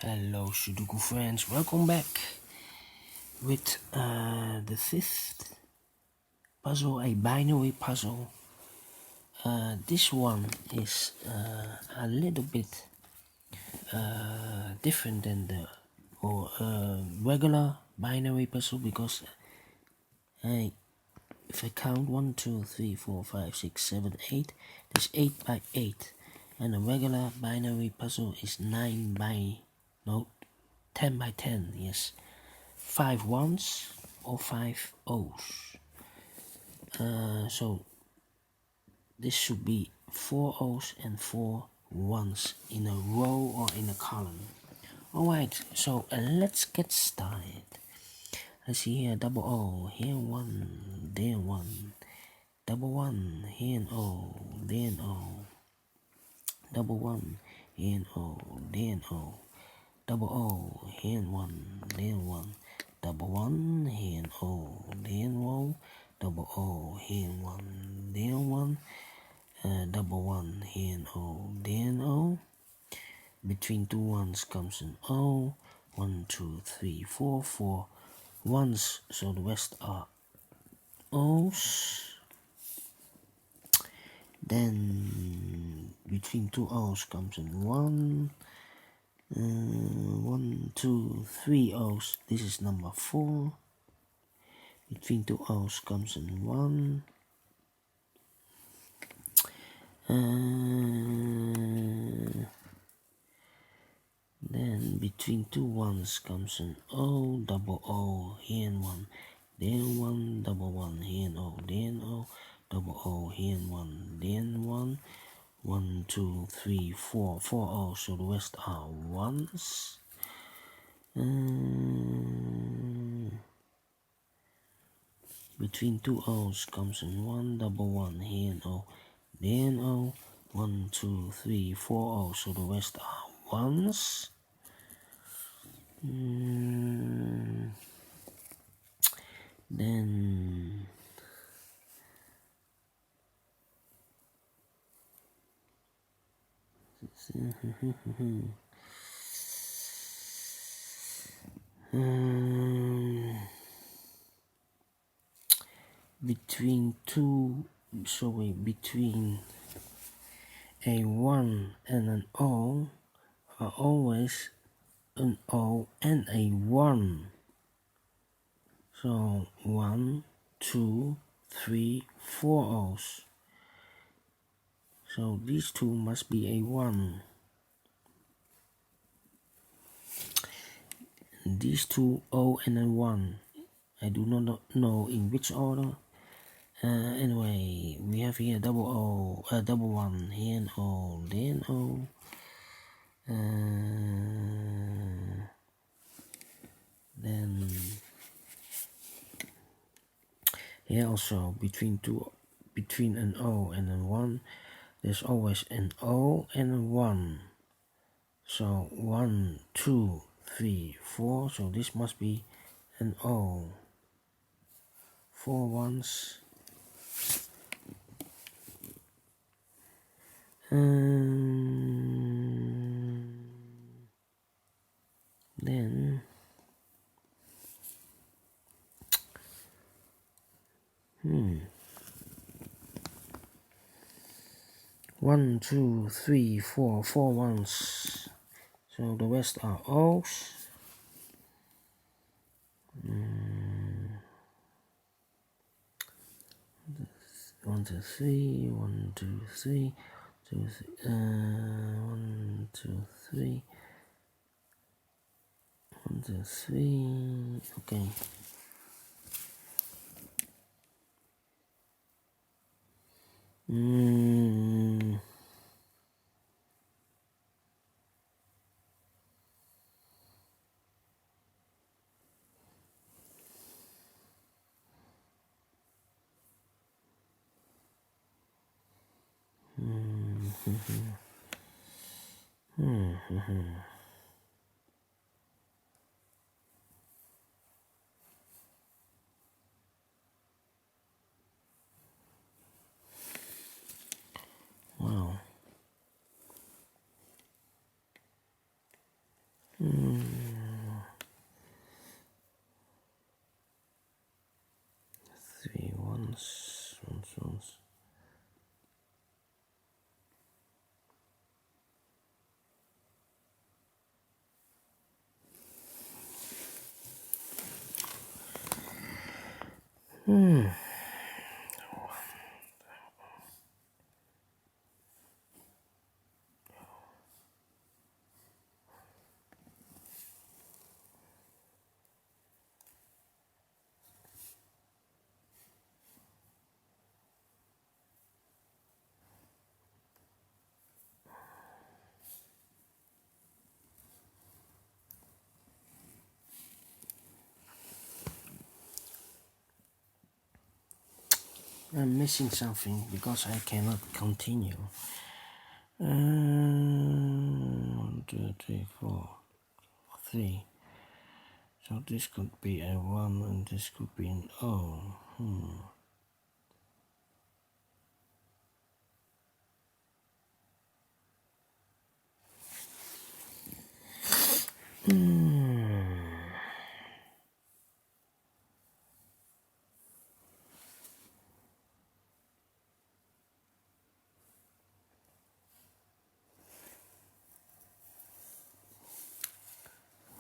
Hello Sudoku friends, welcome back with the fifth puzzle, a binary puzzle. This one is a little bit different than the regular binary puzzle because if I count 1, 2, 3, 4, 5, 6, 7, 8, there's 8 by 8, and a regular binary puzzle is 10 by 10, yes. 5 ones or 5 O's. So this should be 4 O's and 4 ones in a row or in a column. Alright, so let's get started. I see here double O, here 1, there 1, double 1, here an O, there an O, double 1, here an O, there an O, double O, here and 1, there 1, double 1, here and O, there and O, double O, here and 1, there 1, double 1, here and O, there and O. Between two ones comes an O. 1, 2, 3, 4, 4 ones, so the rest are O's. Then between two O's comes an 1. 1, 2, 3 O's. This is number 4. Between two O's comes an 1. Then between two ones comes an O, double O, here and 1, then 1, double 1, here and O, then O, double O, here and 1, then 1. 1, 2, 3, 4, 4 O's, so the rest are ones. Between two O's comes an 1, double 1, here and O, then O. 1, 2, 3, 4 O's, so the rest are ones. Then between a 1 and an O are always an O and a 1. So 1, 2, 3, 4 O's. So these two must be a 1. And these two O and a 1. I do not know in which order. Anyway, we have here double 1, here an O, then O. Then here also between an O and a 1, there's always an O and a 1. So 1, 2, 3, 4. So this must be an O. 4 ones. Then 1, 2, 3, 4, 4 ones. So the rest are O's. 1, 2, 3, 1, 2, 3, 1, 2, 3, 1, 2, 3. Okay. Wow. Three ones, ones. I'm missing something because I cannot continue. 1, 2, 3, 4, 3. So this could be a 1 and this could be an O.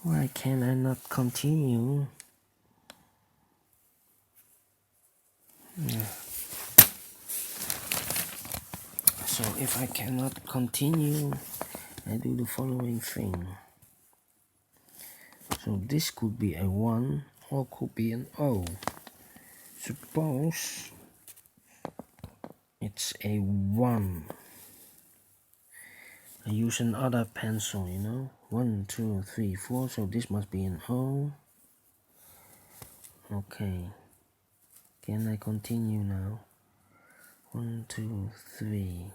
Why can I not continue? So if I cannot continue, I do the following thing. So this could be a 1 or could be an O. Suppose it's a 1. I use another pencil, 1, 2, 3, 4. So this must be an O. Okay. Can I continue now? 1, 2, 3.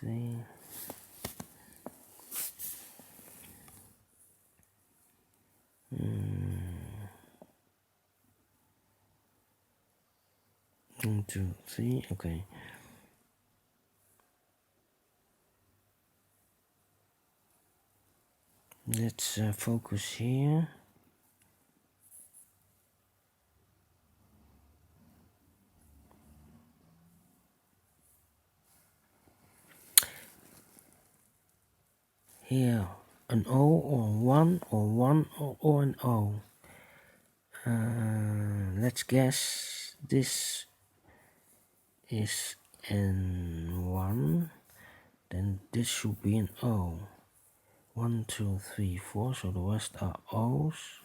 3. 1, 2, 3. Okay. Let's focus here. Here, an O or 1 or 1 or an O. Let's guess this is an 1. Then this should be an O. 1, 2, 3, 4. So the rest are O's.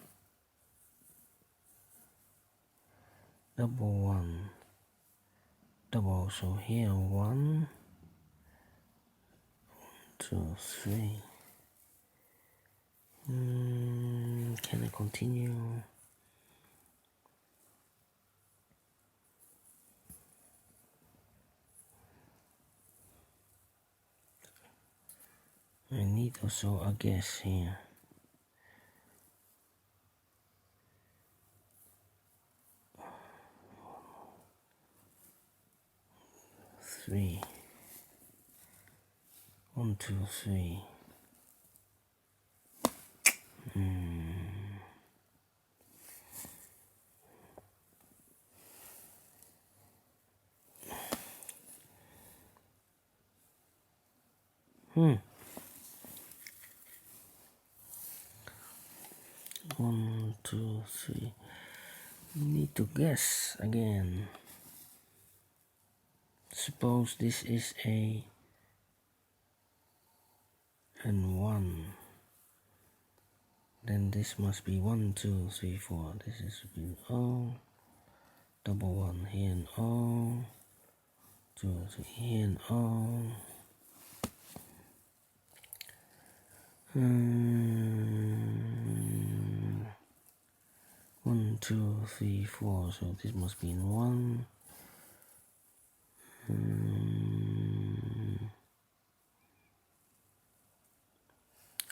Double 1. Double. So here 1, 2, 3. Can I continue? I need also a guess here. 3. 1, 2, 3. One, two, three. Need to guess again. Suppose this is a and 1. Then this must be 1, 2, 3, 4. This is an O. Double 1 here and O. 2, 3 here and O. 1, 2, 3, 4. So this must be in 1.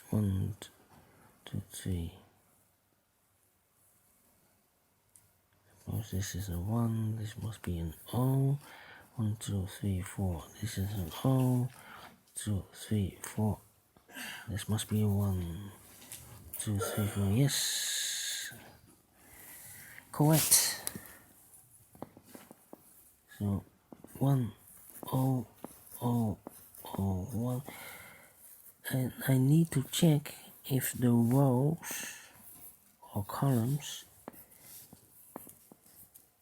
1, 2, 3. Suppose this is a 1. This must be an O. 1, 2, 3, 4. This is an O. 2, 3, 4. This must be a 1, 2, 3, 4. Yes, correct. So 1, O, O, O, 1. And I need to check if the rows or columns,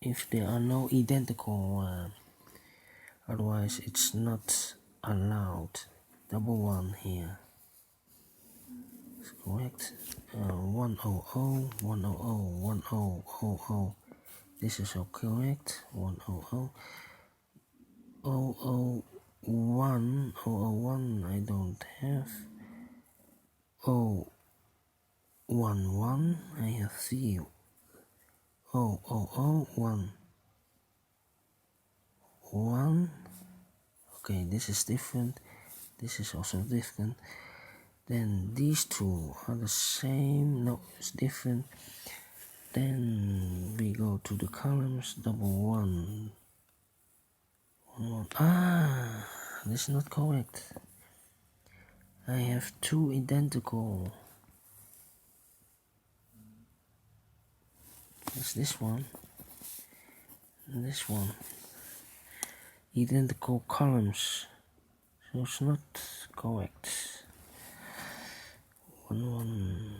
if there are no identical, otherwise it's not allowed. Double 1 here is correct. 100, 100, 1000. This is all correct. 100, 001, 001. I don't have. 011. I have 0. 0001. 1. Okay, this is different. This is also different. Then these two are the same. No, it's different. Then we go to the columns. Double 1. 1. Ah, this is not correct. I have two identical. It's this one and this one. Identical columns. So it's not correct. 1, 1.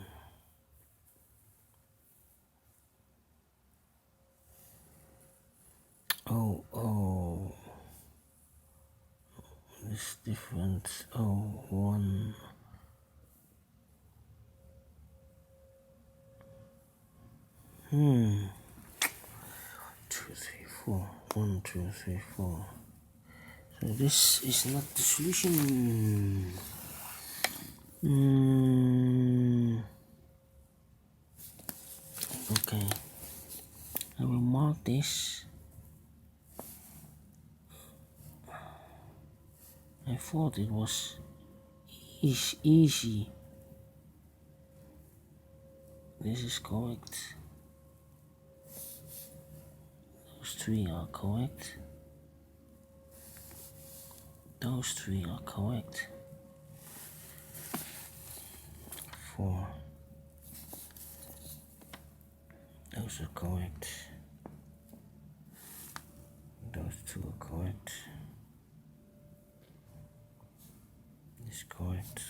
Oh. This different. 1. 2, 3, 4. 1, 2, 3, 4. So this is not the solution. Okay, I will mark this. I thought it was easy. This is correct. Those 3 are correct. Those 3 are correct. 4. Those are correct. Those 2 are correct. This is correct.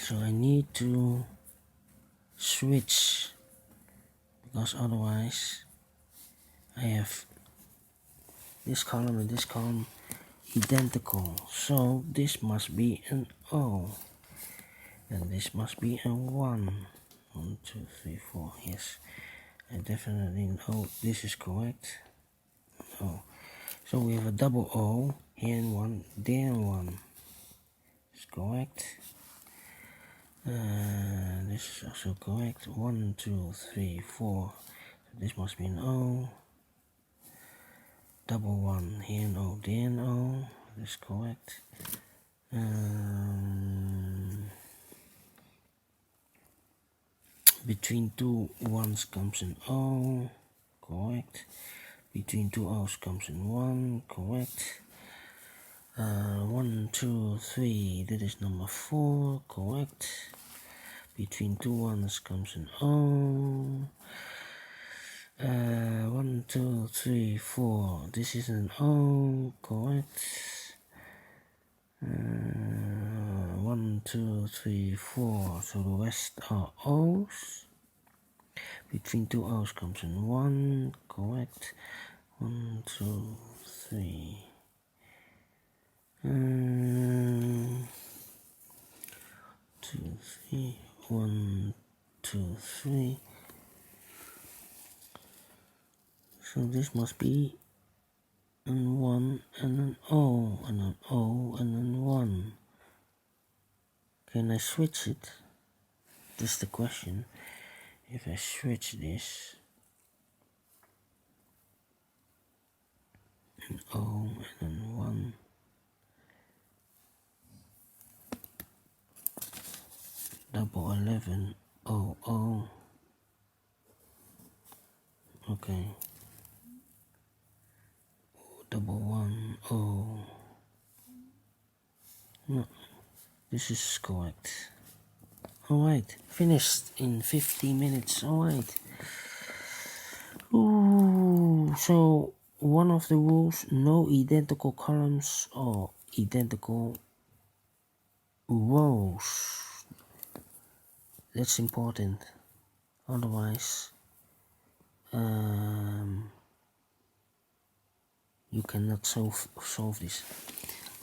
So I need to switch, because otherwise I have this column and this column identical. So this must be an O and this must be a 1. 1, 2, 3, 4. Yes, I definitely know this is correct. Oh, so we have a double O here and 1, there and 1. It's correct. This is also correct. 1, 2, 3, 4. So this must be an O. Double 1 here and O, there and O. This is correct. Between 2 1s comes an O. Correct. Between 2 O's comes an 1. Correct. 1, 2, 3. That is number 4. Correct. Between 2 1s comes an O. 1, 2, 3, 4. This is an O. Correct. 1, 2, 3, 4. So the rest are O's. Between 2 O's comes an 1. Correct. 1, 2, 3. 2, 3. 1, 2, 3. So this must be and 1 and an O and an O and then 1. Can I switch it? That's the question. If I switch this, an O and then 1. Double 11 O O. Okay. Double 1 O. No, this is correct. Alright, finished in 50 minutes. Alright. Ooh, so one of the rules, no identical columns or identical rows. That's important. Otherwise, you cannot solve this.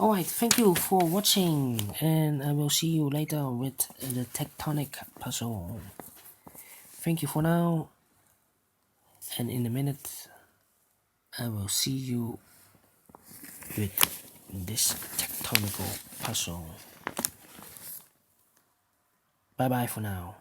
Alright, thank you for watching, and I will see you later with the tectonic puzzle. Thank you for now, and in a minute I will see you with this tectonical puzzle. Bye bye for now.